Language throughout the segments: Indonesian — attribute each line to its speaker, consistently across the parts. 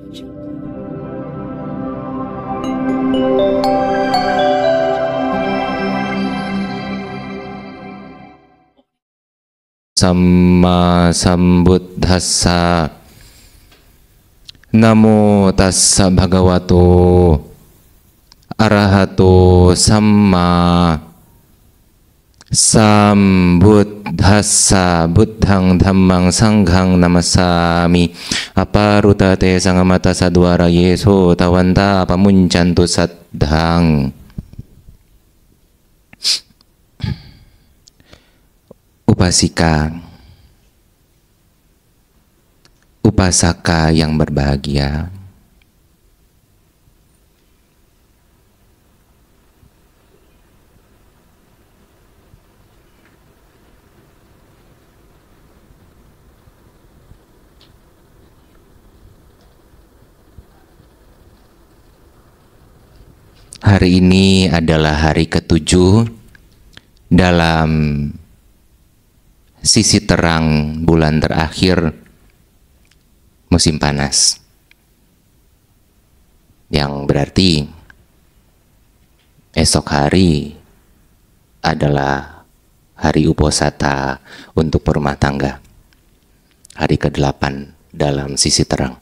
Speaker 1: Samma Sambuddhassa. Namo tassa bhagavato arahato samma sambuddhassa. Buddhang dhammang sanghang namasami. Aparutate sangamata sadwara yeso tawanta pamuncantu saddhang. Upasika, upasaka yang berbahagia, hari ini adalah hari ke-7 dalam sisi terang bulan terakhir musim panas, yang berarti esok hari adalah hari uposata untuk perumah tangga, hari ke-8 dalam sisi terang.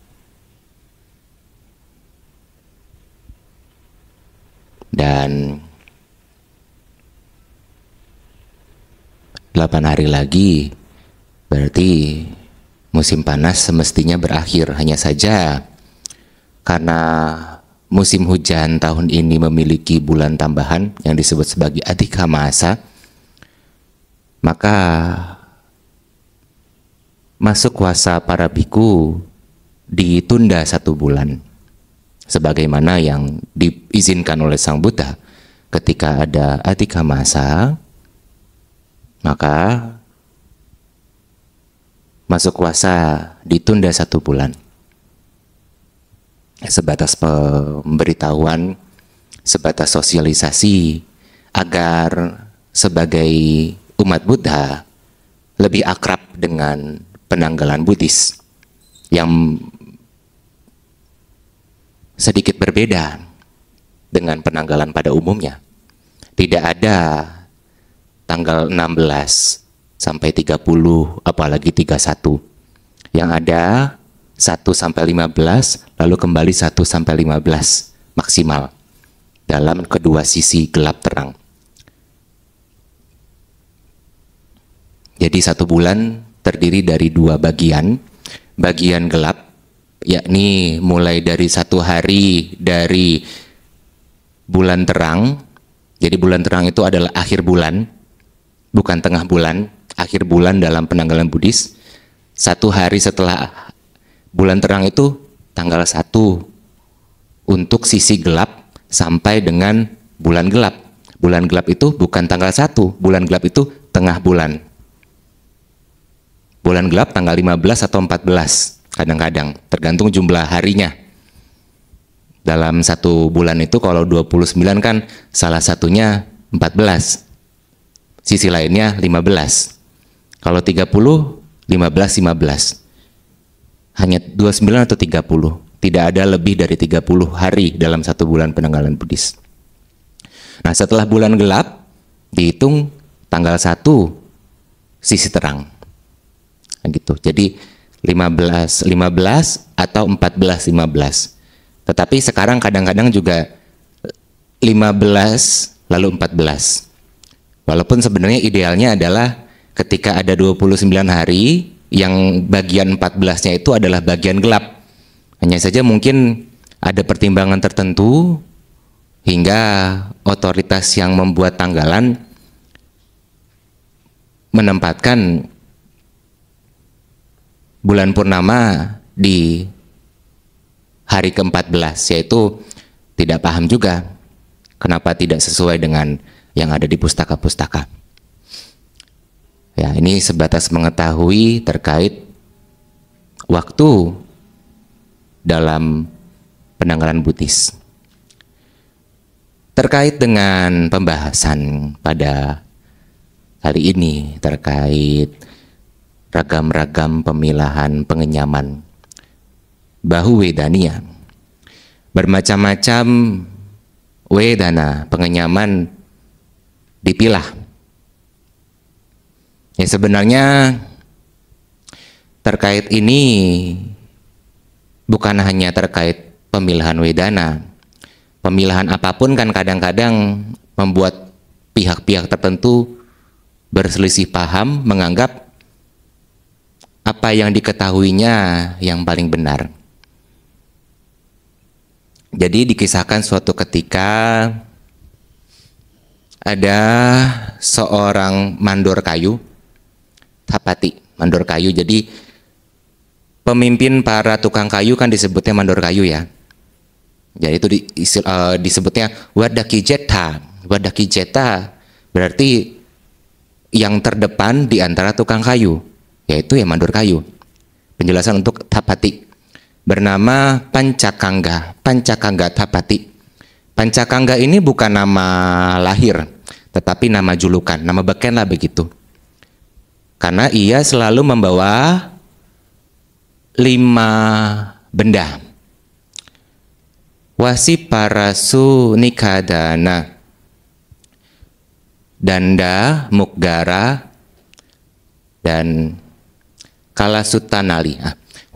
Speaker 1: Dan 8 hari lagi berarti musim panas semestinya berakhir. Hanya saja karena musim hujan tahun ini memiliki bulan tambahan yang disebut sebagai Adhika Masa, maka masuk puasa para biku ditunda 1 bulan, sebagaimana yang diizinkan oleh Sang Buddha. Ketika ada Adhika Masa, maka masuk puasa ditunda 1 bulan. Sebatas pemberitahuan, sebatas sosialisasi, agar sebagai umat Buddha lebih akrab dengan penanggalan Buddhis yang sedikit berbeda dengan penanggalan pada umumnya. Tidak ada tanggal 16 sampai 30, apalagi 31. Yang ada 1 sampai 15, lalu kembali 1 sampai 15 maksimal dalam kedua sisi gelap terang. Jadi 1 bulan terdiri dari 2 bagian. Bagian gelap, yakni mulai dari 1 hari dari bulan terang. Jadi bulan terang itu adalah akhir bulan, bukan tengah bulan, akhir bulan dalam penanggalan Buddhis. 1 hari setelah bulan terang itu tanggal 1 untuk sisi gelap sampai dengan bulan gelap. Bulan gelap itu bukan tanggal 1, bulan gelap itu tengah bulan. Bulan gelap tanggal 15 atau 14 kadang-kadang, tergantung jumlah harinya. Dalam 1 bulan itu kalau 29 kan salah satunya 14. Sisi lainnya 15. Kalau 30, 15. Hanya 29 atau 30. Tidak ada lebih dari 30 hari dalam 1 bulan penanggalan Buddhis. Nah, setelah bulan gelap, dihitung tanggal 1 sisi terang. Nah, gitu. Jadi 15 atau 14-15. Tetapi sekarang kadang-kadang juga 15 lalu 14. Walaupun sebenarnya idealnya adalah ketika ada 29 hari, yang bagian 14-nya itu adalah bagian gelap. Hanya saja mungkin ada pertimbangan tertentu hingga otoritas yang membuat tanggalan menempatkan bulan purnama di hari ke-14, yaitu tidak paham juga kenapa tidak sesuai dengan yang ada di pustaka-pustaka. Ya, ini sebatas mengetahui terkait waktu dalam penanggalan Buddhis. Terkait dengan pembahasan pada hari ini terkait ragam-ragam pemilahan pengenyaman bahu wedania. Bermacam-macam wedana, pengenyaman dipilah. Ya sebenarnya terkait ini bukan hanya terkait pemilihan wedana. Pemilihan apapun kan kadang-kadang membuat pihak-pihak tertentu berselisih paham, menganggap apa yang diketahuinya yang paling benar. Jadi dikisahkan suatu ketika ada seorang mandor kayu, Thapati, mandor kayu. Jadi pemimpin para tukang kayu kan disebutnya mandor kayu ya. Jadi itu disebutnya Wadaki Jeta. Wadaki Jeta berarti yang terdepan di antara tukang kayu, yaitu ya mandor kayu. Penjelasan untuk Thapati bernama Pancakangga. Pancakangga Thapati. Pancakangga ini bukan nama lahir, tetapi nama julukan, nama beken lah begitu. Karena ia selalu membawa 5 benda. Wasiparasu nikadana, danda, mukgara, dan kalasutanali.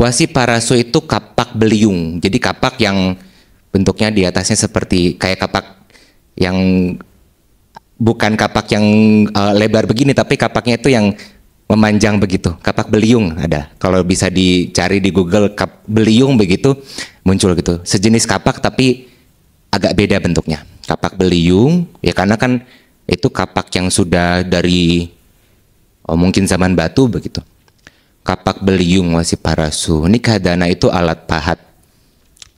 Speaker 1: Wasiparasu itu kapak beliung. Jadi kapak yang bentuknya di atasnya seperti kayak kapak yang bukan kapak yang lebar begini, tapi kapaknya itu yang memanjang begitu. Kapak beliung ada. Kalau bisa dicari di Google beliung begitu muncul gitu. Sejenis kapak tapi agak beda bentuknya. Kapak beliung ya karena kan itu kapak yang sudah dari mungkin zaman batu begitu. Kapak beliung wasiparasu. Nikadana itu alat pahat.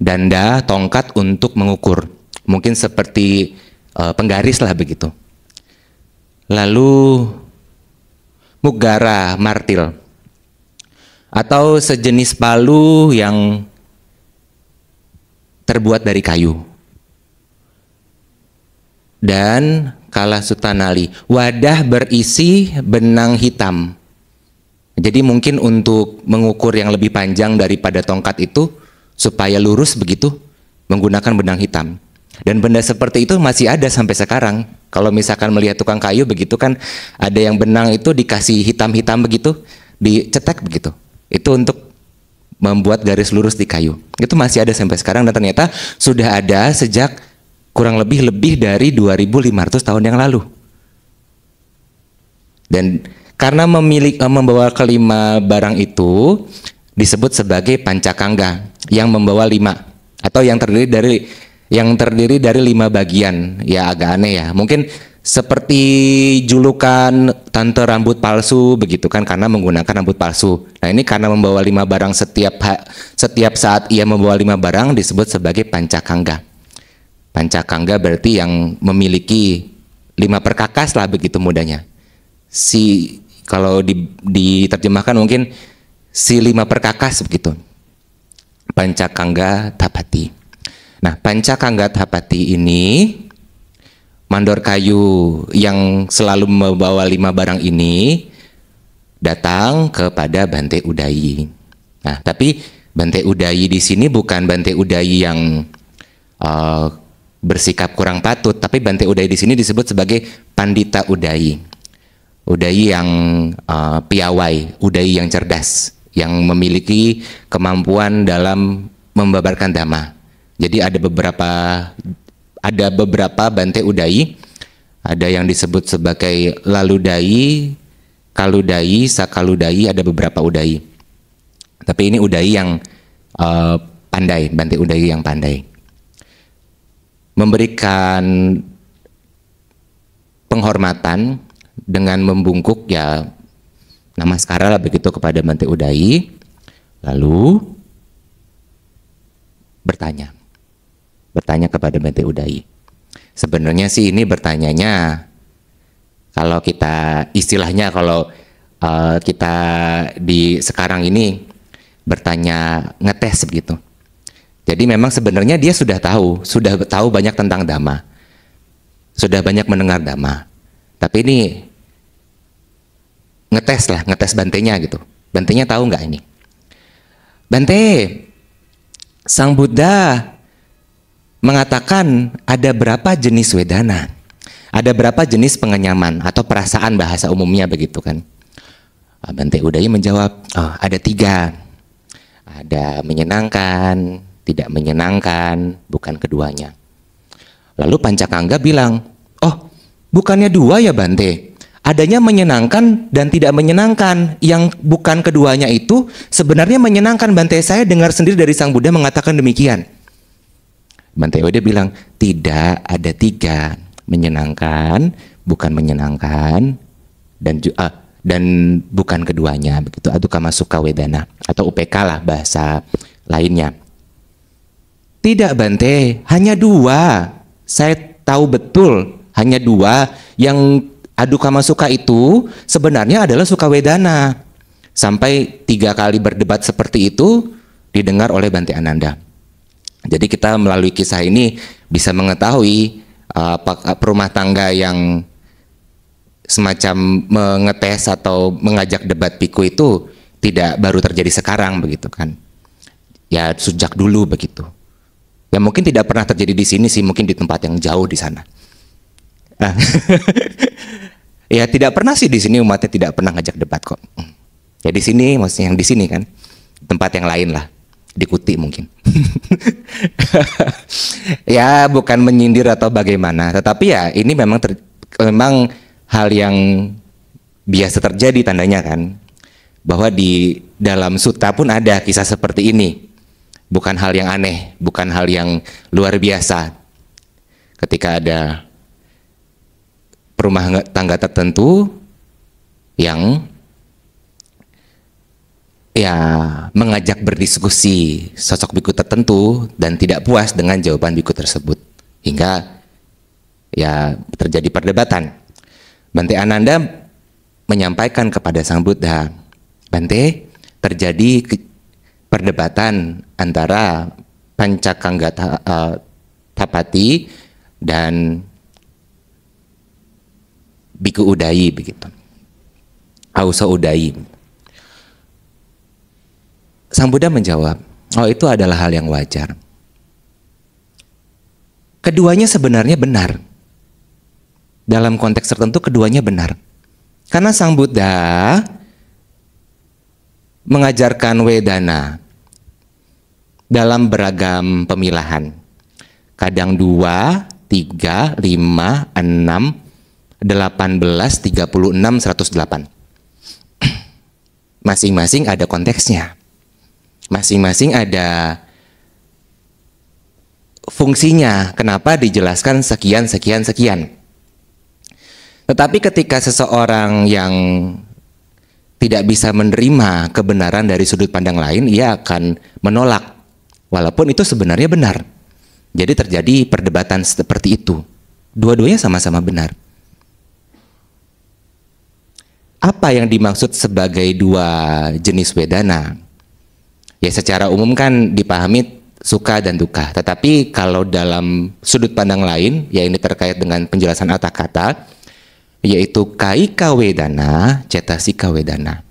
Speaker 1: Danda tongkat untuk mengukur. Mungkin seperti penggaris lah begitu. Lalu mugara, martil, atau sejenis palu yang terbuat dari kayu. Dan kalasutanali, wadah berisi benang hitam. Jadi mungkin untuk mengukur yang lebih panjang daripada tongkat itu supaya lurus begitu menggunakan benang hitam. Dan benda seperti itu masih ada sampai sekarang. Kalau misalkan melihat tukang kayu begitu kan ada yang benang itu dikasih hitam-hitam begitu, dicetak begitu. Itu untuk membuat garis lurus di kayu. Itu masih ada sampai sekarang dan ternyata sudah ada sejak kurang lebih dari 2500 tahun yang lalu. Dan karena membawa kelima barang itu disebut sebagai pancakangga yang membawa 5 atau yang terdiri dari 5 bagian. Ya agak aneh ya. Mungkin seperti julukan tante rambut palsu begitu kan karena menggunakan rambut palsu. Nah ini karena membawa 5 barang setiap saat ia membawa 5 barang disebut sebagai pancakangga. Pancakangga berarti yang memiliki 5 perkakas lah begitu mudahnya. Kalau diterjemahkan mungkin si 5 perkakas begitu. Pancakangga Thapati. Nah, Pancakangga Thapati ini mandor kayu yang selalu membawa 5 barang ini datang kepada Bante Udayi. Nah, tapi Bante Udayi di sini bukan Bante Udayi yang bersikap kurang patut, tapi Bante Udayi di sini disebut sebagai Pandita Udayi. Udayi yang piawai, Udayi yang cerdas, yang memiliki kemampuan dalam membabarkan dhamma. Jadi ada beberapa Bante Udayi, ada yang disebut sebagai Laludayi, Kaludayi, Sakaludayi, ada beberapa Udayi. Tapi ini Udayi yang pandai, Bante Udayi yang pandai. Memberikan penghormatan dengan membungkuk ya namaskara lah begitu kepada Bante Udayi, lalu bertanya kepada Bante Udayi. Sebenarnya sih ini bertanyanya kalau kita istilahnya kita di sekarang ini bertanya ngetes begitu. Jadi memang sebenarnya dia sudah tahu banyak tentang dhamma. Sudah banyak mendengar dhamma. Tapi ini ngetes Bantenya gitu. Bantenya tahu nggak ini? Bante, Sang Buddha mengatakan ada berapa jenis wedana, ada berapa jenis pengenyaman atau perasaan bahasa umumnya begitu kan. Bante Udayi menjawab, oh, ada 3. Ada menyenangkan, tidak menyenangkan, bukan keduanya. Lalu Pancakangga bilang, oh bukannya 2 ya Bante, adanya menyenangkan dan tidak menyenangkan. Yang bukan keduanya itu sebenarnya menyenangkan Bante, saya dengar sendiri dari Sang Buddha mengatakan demikian. Bante Udayi bilang, tidak, ada 3, menyenangkan, bukan menyenangkan, dan bukan keduanya begitu. Adukama Sukha Wedana atau UPK lah bahasa lainnya. Tidak Bante, hanya 2. Saya tahu betul hanya 2. Yang Adukama Sukha itu sebenarnya adalah Sukha Wedana. Sampai 3 kali berdebat seperti itu didengar oleh Bante Ananda. Jadi kita melalui kisah ini bisa mengetahui rumah tangga yang semacam mengetes atau mengajak debat biku itu tidak baru terjadi sekarang begitu kan. Ya sejak dulu begitu. Ya mungkin tidak pernah terjadi di sini sih, mungkin di tempat yang jauh di sana. Ya tidak pernah sih di sini, umatnya tidak pernah ngajak debat kok. Ya di sini, maksudnya yang di sini kan, tempat yang lain lah, di Kuti mungkin. Ya bukan menyindir atau bagaimana, tetapi ya ini memang hal yang biasa terjadi tandanya kan, bahwa di dalam sutta pun ada kisah seperti ini. Bukan hal yang aneh, bukan hal yang luar biasa. Ketika ada rumah tangga tertentu yang ya mengajak berdiskusi sosok biku tertentu dan tidak puas dengan jawaban biku tersebut, hingga ya terjadi perdebatan. Bante Ananda menyampaikan kepada Sang Buddha, Bante, terjadi perdebatan antara Pancakangga Tapati dan Biku Udayi begitu, Auso Udayi. Sang Buddha menjawab, oh itu adalah hal yang wajar. Keduanya sebenarnya benar. Dalam konteks tertentu keduanya benar. Karena Sang Buddha mengajarkan wedana dalam beragam pemilahan. Kadang 2, 3, 5, 6, 18, 36, 108. Masing-masing ada konteksnya. Masing-masing ada fungsinya. Kenapa dijelaskan sekian, sekian, sekian. Tetapi ketika seseorang yang tidak bisa menerima kebenaran dari sudut pandang lain, ia akan menolak, walaupun itu sebenarnya benar. Jadi terjadi perdebatan seperti itu. Dua-duanya sama-sama benar. Apa yang dimaksud sebagai 2 jenis wedana? Ya secara umum kan dipahami suka dan duka. Tetapi kalau dalam sudut pandang lain, ya ini terkait dengan penjelasan arta kata, yaitu kaika wedana, cetasika wedana.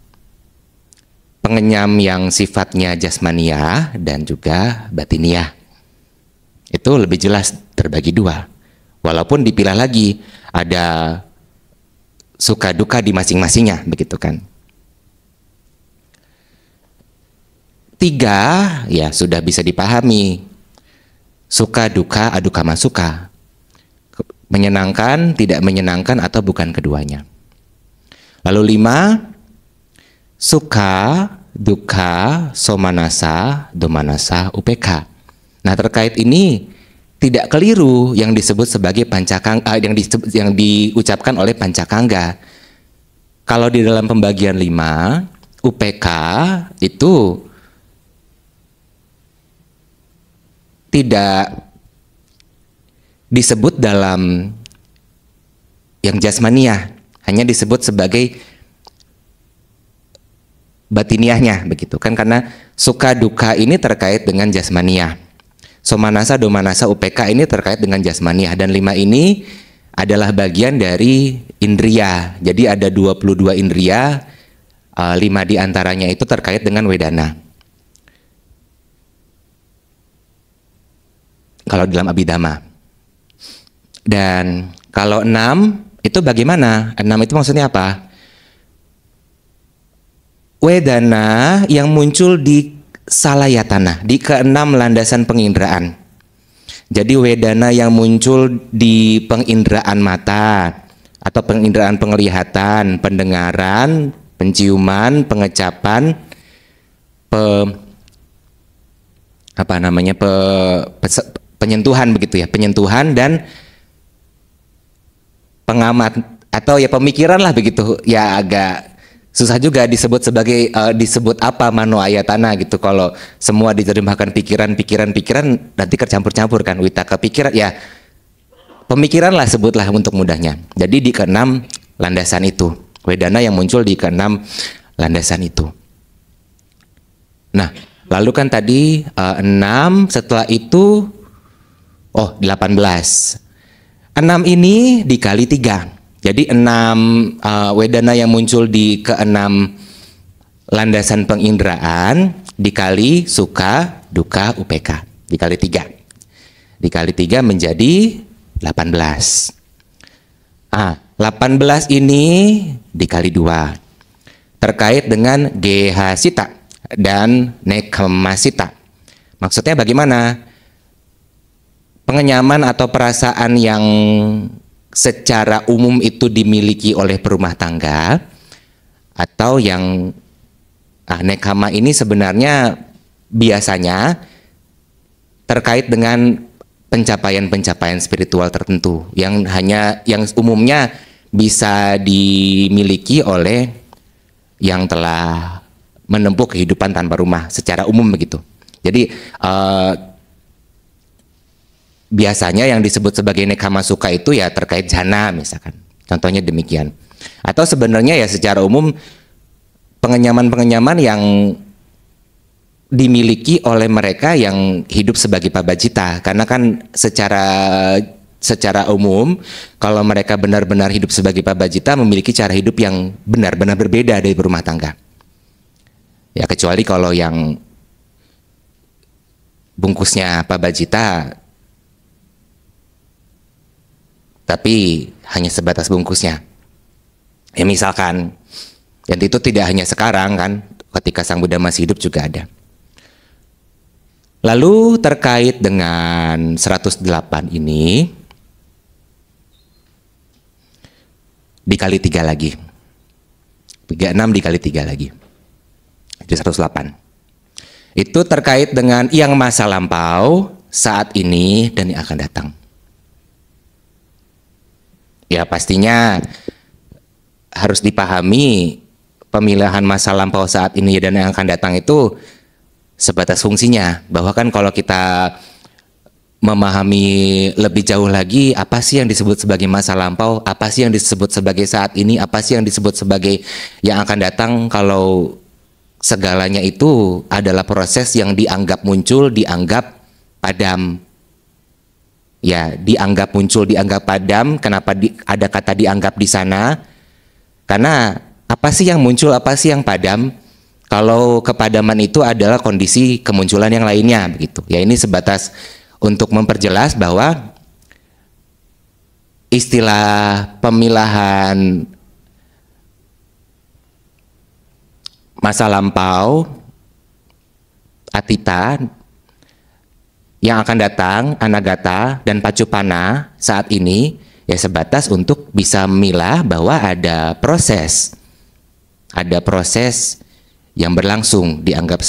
Speaker 1: Pengenyam yang sifatnya jasmaniah dan juga batiniah. Itu lebih jelas terbagi 2. Walaupun dipilah lagi, ada suka duka di masing-masingnya, begitu kan. 3 ya sudah bisa dipahami. Suka duka adukama suka. Menyenangkan, tidak menyenangkan, atau bukan keduanya. Lalu 5, suka, duka, somanasa, domanasa, upeka. Nah terkait ini tidak keliru yang disebut sebagai pancakangga, yang diucapkan oleh Pancakangga. Kalau di dalam pembagian 5, UPK itu tidak disebut dalam yang jasmaniah, hanya disebut sebagai batiniahnya begitu kan, karena suka duka ini terkait dengan jasmaniah. Somanasa, domanasa, UPK ini terkait dengan jasmaniah, dan 5 ini adalah bagian dari indria. Jadi ada 22 indria, 5 diantaranya itu terkait dengan wedana. kalau dalam Abhidhamma. Dan kalau 6 itu bagaimana? 6 itu maksudnya apa? Wedana yang muncul di salayatana, di keenam landasan penginderaan. Jadi wedana yang muncul di penginderaan mata atau penginderaan penglihatan, pendengaran, penciuman, pengecapan, penyentuhan begitu ya, penyentuhan dan pengamat atau ya pemikiran lah begitu. Ya agak susah juga disebut sebagai disebut apa mano ayatana gitu. Kalau semua diterjemahkan pikiran nanti kecampur-campur kan. Witaka pikiran ya pemikiran lah sebutlah untuk mudahnya. Jadi di keenam landasan itu, wedana yang muncul di keenam landasan itu. Nah, lalu kan tadi 6, setelah itu 18. 6 ini dikali 3. Jadi 6 wedana yang muncul di keenam landasan penginderaan dikali suka, duka, upeka. Dikali 3. Dikali 3 menjadi 18. 18 ini dikali 2. Terkait dengan gehasita dan nekhamasita. Maksudnya bagaimana? Pengenyaman atau perasaan yang secara umum itu dimiliki oleh perumah tangga, atau yang nekhama ini sebenarnya biasanya terkait dengan pencapaian-pencapaian spiritual tertentu yang umumnya bisa dimiliki oleh yang telah menempuh kehidupan tanpa rumah secara umum begitu. Jadi biasanya yang disebut sebagai nekhama sukha itu ya terkait jana misalkan. Contohnya demikian. Atau sebenarnya ya secara umum pengenyaman-pengenyaman yang dimiliki oleh mereka yang hidup sebagai pabajita. Karena kan secara umum kalau mereka benar-benar hidup sebagai pabajita memiliki cara hidup yang benar-benar berbeda dari berumah tangga. Ya kecuali kalau yang bungkusnya pabajita tapi hanya sebatas bungkusnya. Ya misalkan, dan itu tidak hanya sekarang kan, ketika Sang Buddha masih hidup juga ada. Lalu terkait dengan 108 ini, dikali 3 lagi. 36 dikali 3 lagi. Jadi 108. Itu terkait dengan yang masa lampau, saat ini, dan yang akan datang. Ya pastinya harus dipahami pemilihan masa lampau saat ini dan yang akan datang itu sebatas fungsinya. Bahwa kan kalau kita memahami lebih jauh lagi apa sih yang disebut sebagai masa lampau, apa sih yang disebut sebagai saat ini, apa sih yang disebut sebagai yang akan datang, kalau segalanya itu adalah proses yang dianggap muncul, dianggap padam. Ya, dianggap muncul, dianggap padam. Kenapa ada kata dianggap di sana? Karena apa sih yang muncul, apa sih yang padam? Kalau kepadaman itu adalah kondisi kemunculan yang lainnya, begitu. Ya, ini sebatas untuk memperjelas bahwa istilah pemilahan masa lampau, atita, yang akan datang, anagata, dan pacupana saat ini ya sebatas untuk bisa memilah bahwa ada proses yang berlangsung, dianggap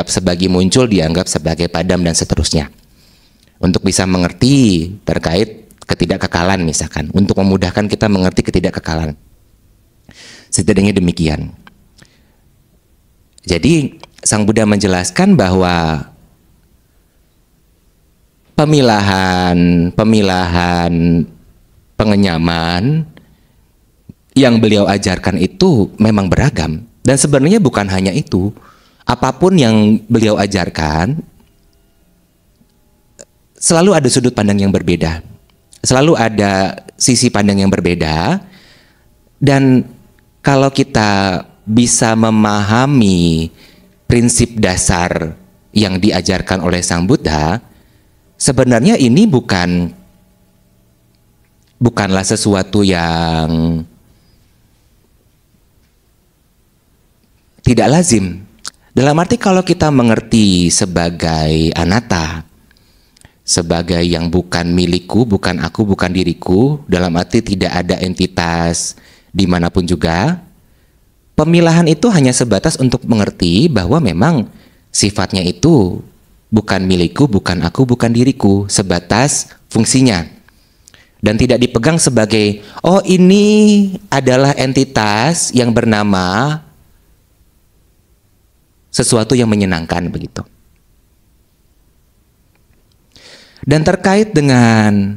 Speaker 1: sebagai muncul, dianggap sebagai padam, dan seterusnya. Untuk bisa mengerti terkait ketidakkekalan misalkan, untuk memudahkan kita mengerti ketidakkekalan. Setidaknya demikian. Jadi Sang Buddha menjelaskan bahwa pemilahan pengenyaman yang beliau ajarkan itu memang beragam, dan sebenarnya bukan hanya itu. Apapun yang beliau ajarkan selalu ada sudut pandang yang berbeda, selalu ada sisi pandang yang berbeda. Dan kalau kita bisa memahami prinsip dasar yang diajarkan oleh Sang Buddha, sebenarnya ini bukanlah sesuatu yang tidak lazim. Dalam arti kalau kita mengerti sebagai anatta, sebagai yang bukan milikku, bukan aku, bukan diriku, dalam arti tidak ada entitas dimanapun juga, pemilahan itu hanya sebatas untuk mengerti bahwa memang sifatnya itu bukan milikku, bukan aku, bukan diriku, sebatas fungsinya. Dan tidak dipegang sebagai, oh ini adalah entitas yang bernama sesuatu yang menyenangkan begitu. Dan terkait dengan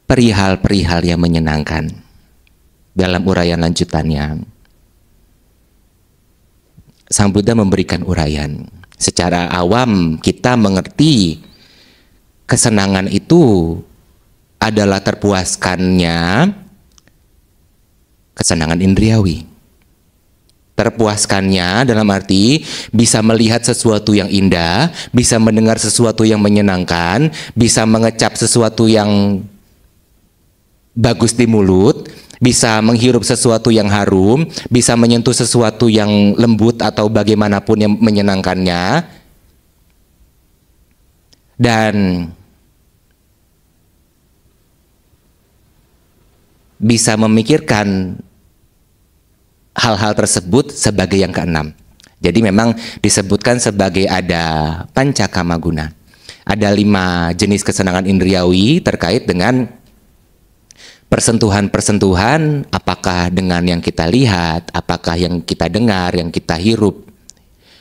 Speaker 1: perihal-perihal yang menyenangkan dalam uraian lanjutannya, Sang Buddha memberikan uraian. Secara awam kita mengerti kesenangan itu adalah terpuaskannya kesenangan indriawi. Terpuaskannya dalam arti bisa melihat sesuatu yang indah, bisa mendengar sesuatu yang menyenangkan, bisa mengecap sesuatu yang bagus di mulut, bisa menghirup sesuatu yang harum, bisa menyentuh sesuatu yang lembut atau bagaimanapun yang menyenangkannya, dan bisa memikirkan hal-hal tersebut sebagai yang keenam. Jadi memang disebutkan sebagai ada pancakama guna. Ada 5 jenis kesenangan indriawi terkait dengan persentuhan-persentuhan, apakah dengan yang kita lihat, apakah yang kita dengar, yang kita hirup,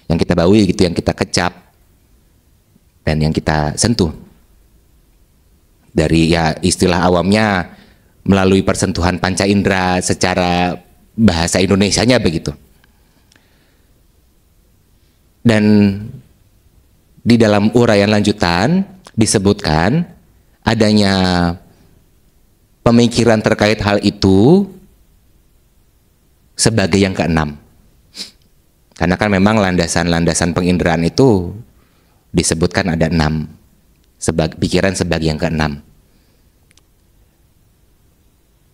Speaker 1: yang kita baui gitu, yang kita kecap, dan yang kita sentuh. Dari ya istilah awamnya melalui persentuhan panca indera secara bahasa Indonesianya begitu. Dan di dalam uraian lanjutan disebutkan adanya pemikiran terkait hal itu sebagai yang keenam. Karena kan memang landasan-landasan penginderaan itu disebutkan ada 6. Pikiran sebagai yang keenam.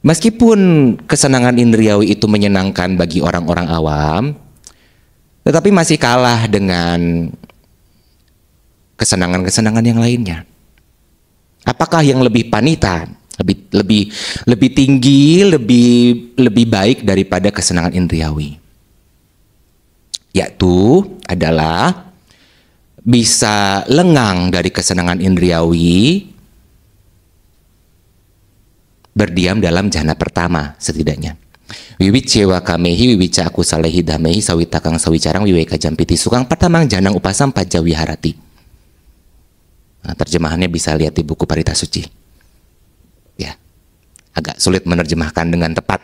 Speaker 1: Meskipun kesenangan indriawi itu menyenangkan bagi orang-orang awam, tetapi masih kalah dengan kesenangan-kesenangan yang lainnya. Apakah yang lebih panita, lebih tinggi, lebih baik daripada kesenangan indriawi? Yaitu adalah bisa lengang dari kesenangan indriawi, berdiam dalam jhana pertama setidaknya. Wiwicewa kamehi wiwica aku salehi damehi sawitakang sawicarang wiweka jampiti sukang pertamang janang upasam paja wiharati. Nah, terjemahannya bisa lihat di buku Parita Suci. Ya, agak sulit menerjemahkan dengan tepat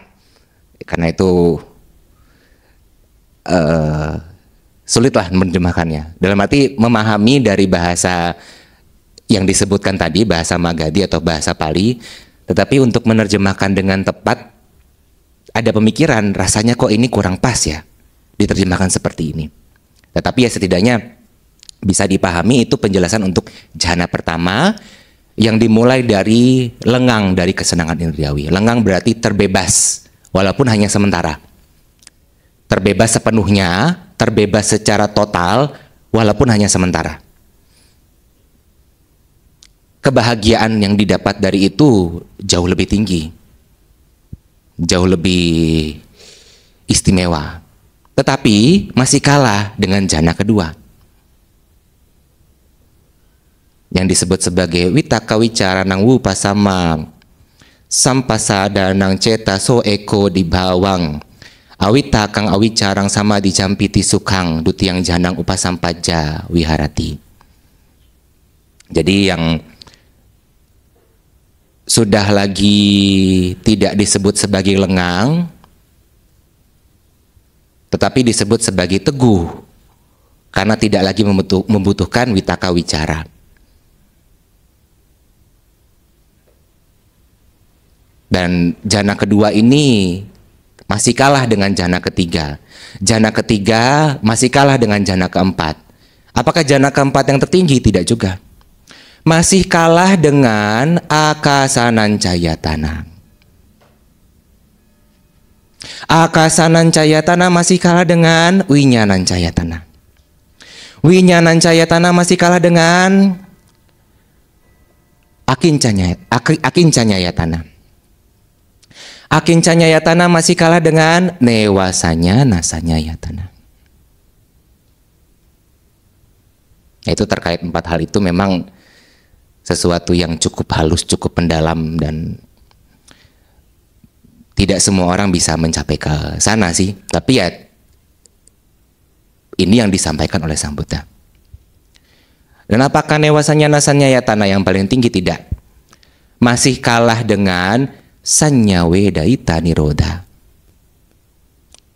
Speaker 1: karena itu sulitlah menerjemahkannya. Dalam arti memahami dari bahasa yang disebutkan tadi, bahasa Magadhi atau bahasa Pali. Tetapi untuk menerjemahkan dengan tepat, ada pemikiran rasanya kok ini kurang pas ya diterjemahkan seperti ini. Tetapi ya setidaknya bisa dipahami itu penjelasan untuk jhana pertama yang dimulai dari lengang dari kesenangan indriawi. Lengang berarti terbebas walaupun hanya sementara. Terbebas sepenuhnya, terbebas secara total walaupun hanya sementara. Kebahagiaan yang didapat dari itu jauh lebih tinggi, jauh lebih istimewa, tetapi masih kalah dengan jhana kedua yang disebut sebagai witaka wicara nang wupasama sampasada nang ceta so eko di bawang awita kang awicarang sama dicampiti sukang dutiang janang upasampaja wiharati. Jadi yang sudah lagi tidak disebut sebagai lengang, tetapi disebut sebagai teguh, karena tidak lagi membutuhkan witaka wicara. Dan jhana kedua ini masih kalah dengan jhana ketiga. Jhana ketiga masih kalah dengan jhana keempat. Apakah jhana keempat yang tertinggi? Tidak juga. masih kalah dengan Akasanancayatana. Akasanancayatana masih kalah dengan Winyanancayatana. Winyanancayatana masih kalah dengan Akincanyayatana. Akincanyayatana masih kalah dengan Newasanya Nasanyayatana. Itu terkait 4 hal itu memang sesuatu yang cukup halus, cukup mendalam, dan tidak semua orang bisa mencapai ke sana sih. Tapi ya ini yang disampaikan oleh Sang Buddha. Dan apakah Newasanya Nasanyayatana yang paling tinggi? Tidak. Masih kalah dengan Sanyawedaita Nirodha.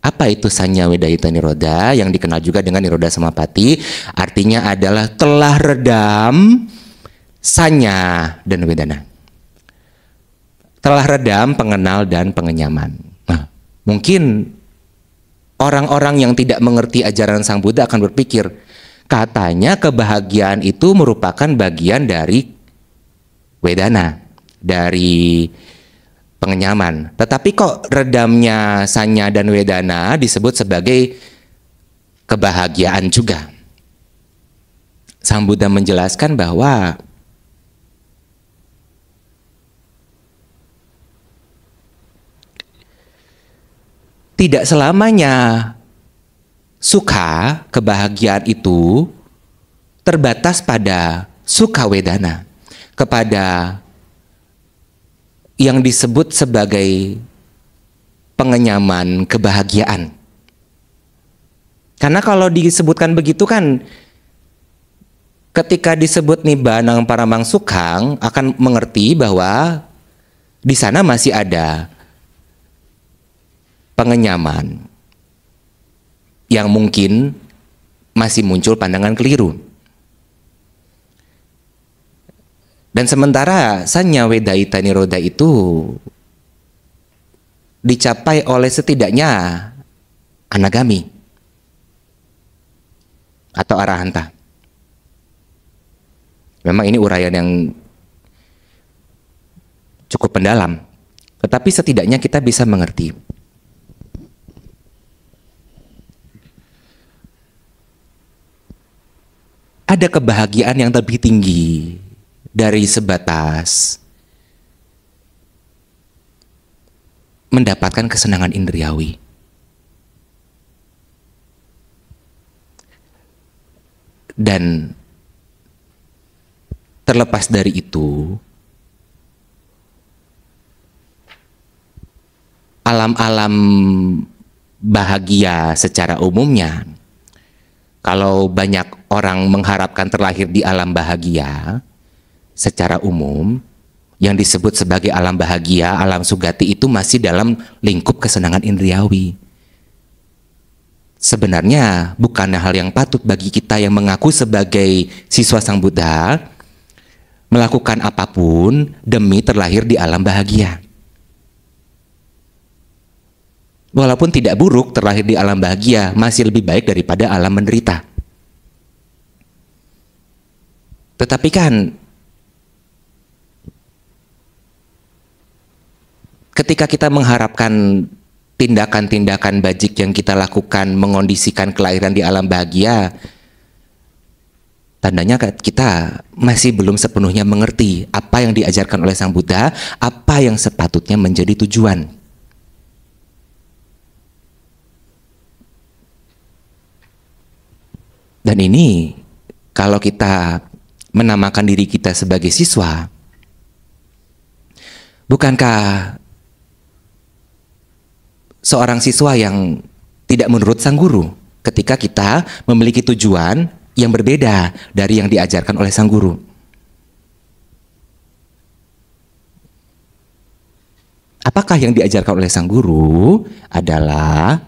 Speaker 1: Apa itu Sanyawedaita Nirodha? Yang dikenal juga dengan Nirodha Samapati. Artinya adalah telah redam sanya dan wedana. Telah redam pengenal dan pengenyaman. Nah, mungkin orang-orang yang tidak mengerti ajaran Sang Buddha akan berpikir, katanya kebahagiaan itu merupakan bagian dari wedana, dari pengenyaman. Tetapi kok redamnya sanya dan wedana disebut sebagai kebahagiaan juga? Sang Buddha menjelaskan bahwa tidak selamanya sukha, kebahagiaan itu terbatas pada sukha wedana, kepada yang disebut sebagai pengenyaman kebahagiaan. Karena kalau disebutkan begitu kan, ketika disebut Nibbanang Paramang Sukhang, akan mengerti bahwa di sana masih ada pengenyaman yang mungkin masih muncul pandangan keliru. Dan sementara Sanyawedaita Nirodha itu dicapai oleh setidaknya anagami atau arahanta. Memang ini uraian yang cukup mendalam, tetapi setidaknya kita bisa mengerti. Ada kebahagiaan yang lebih tinggi dari sebatas mendapatkan kesenangan indriawi. Dan terlepas dari itu, alam-alam bahagia secara umumnya, kalau banyak orang mengharapkan terlahir di alam bahagia secara umum, yang disebut sebagai alam bahagia, alam sugati itu masih dalam lingkup kesenangan indriawi. Sebenarnya bukan hal yang patut bagi kita yang mengaku sebagai siswa Sang Buddha melakukan apapun demi terlahir di alam bahagia. Walaupun tidak buruk terlahir di alam bahagia, masih lebih baik daripada alam menderita. Tetapi kan ketika kita mengharapkan tindakan-tindakan bajik yang kita lakukan mengondisikan kelahiran di alam bahagia, tandanya kita masih belum sepenuhnya mengerti apa yang diajarkan oleh Sang Buddha, apa yang sepatutnya menjadi tujuan. Dan ini kalau kita menamakan diri kita sebagai siswa, bukankah seorang siswa yang tidak menurut sang guru ketika kita memiliki tujuan yang berbeda dari yang diajarkan oleh sang guru? Apakah yang diajarkan oleh sang guru adalah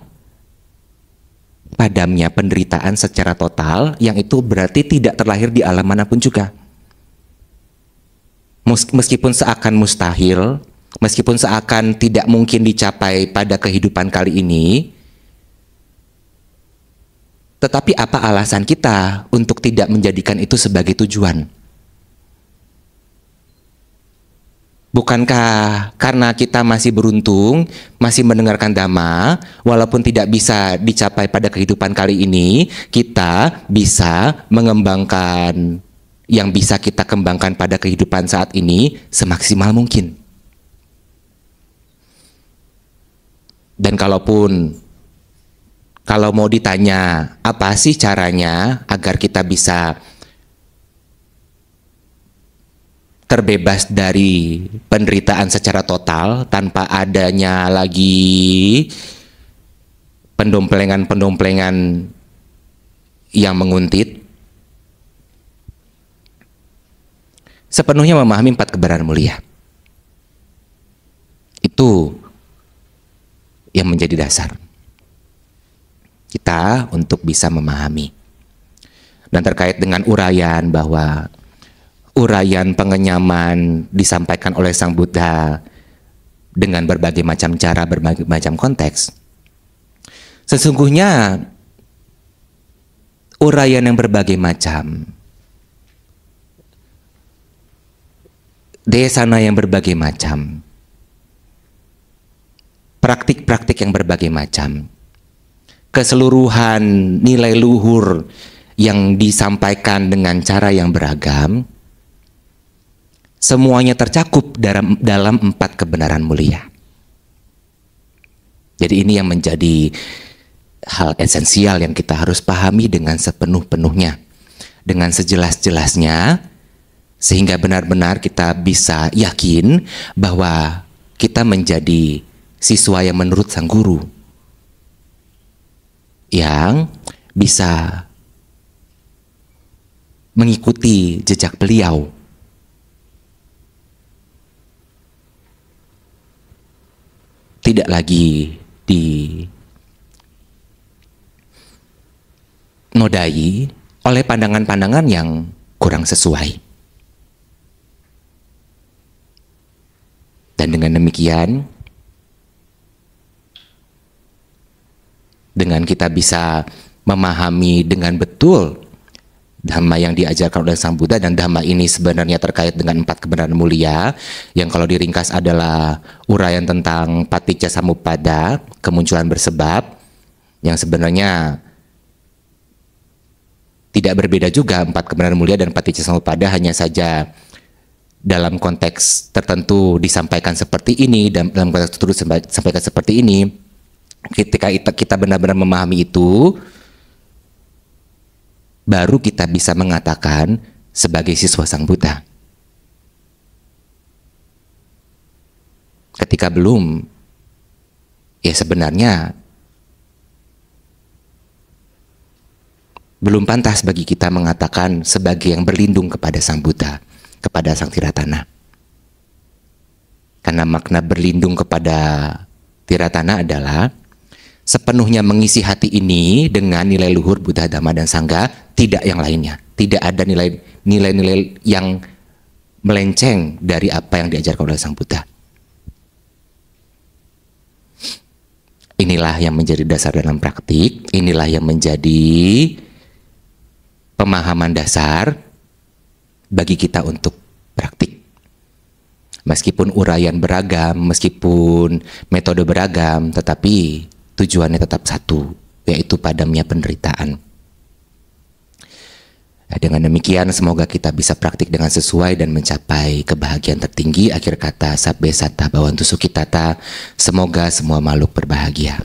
Speaker 1: padamnya penderitaan secara total, yang itu berarti tidak terlahir di alam manapun juga? Meskipun seakan mustahil, meskipun seakan tidak mungkin dicapai pada kehidupan kali ini, tetapi apa alasan kita untuk tidak menjadikan itu sebagai tujuan? Bukankah karena kita masih beruntung, masih mendengarkan Dhamma, walaupun tidak bisa dicapai pada kehidupan kali ini, kita bisa mengembangkan yang bisa kita kembangkan pada kehidupan saat ini semaksimal mungkin. Dan kalau mau ditanya apa sih caranya agar kita bisa terbebas dari penderitaan secara total tanpa adanya lagi pendomplengan-pendomplengan yang menguntit, sepenuhnya memahami 4 kebenaran mulia. Itu yang menjadi dasar kita untuk bisa memahami. Dan terkait dengan uraian bahwa uraian pengenyaman disampaikan oleh Sang Buddha dengan berbagai macam cara, berbagai macam konteks. Sesungguhnya uraian yang berbagai macam, desana yang berbagai macam, praktik-praktik yang berbagai macam, keseluruhan nilai luhur yang disampaikan dengan cara yang beragam, semuanya tercakup dalam 4 kebenaran mulia. Jadi ini yang menjadi hal esensial yang kita harus pahami dengan sepenuh-penuhnya, dengan sejelas-jelasnya, sehingga benar-benar kita bisa yakin bahwa kita menjadi siswa yang menurut Sang Guru, yang bisa mengikuti jejak beliau. Tidak lagi dinodai oleh pandangan-pandangan yang kurang sesuai. Dan dengan demikian, dengan kita bisa memahami dengan betul Dhamma yang diajarkan oleh Sang Buddha, dan Dhamma ini sebenarnya terkait dengan 4 kebenaran mulia, yang kalau diringkas adalah uraian tentang Paticca Samuppada, kemunculan bersebab, yang sebenarnya tidak berbeda juga 4 kebenaran mulia dan Paticca Samuppada, hanya saja dalam konteks tertentu disampaikan seperti ini, dan dalam konteks tertentu disampaikan seperti ini. Ketika kita benar-benar memahami itu, baru kita bisa mengatakan sebagai siswa Sang Buddha. Ketika belum, ya sebenarnya belum pantas bagi kita mengatakan sebagai yang berlindung kepada Sang Buddha, kepada Sang Tiratana. Karena makna berlindung kepada Tiratana adalah sepenuhnya mengisi hati ini dengan nilai luhur Buddha, Dhamma, dan Sangha, tidak yang lainnya. Tidak ada nilai-nilai yang melenceng dari apa yang diajarkan oleh Sang Buddha. Inilah yang menjadi dasar dalam praktik, inilah yang menjadi pemahaman dasar bagi kita untuk praktik. Meskipun uraian beragam, meskipun metode beragam, tetapi tujuannya tetap satu, yaitu padamnya penderitaan. Nah, dengan demikian semoga kita bisa praktik dengan sesuai dan mencapai kebahagiaan tertinggi. Akhir kata, sabbe satta bhavantu sukhitata. Semoga semua makhluk berbahagia.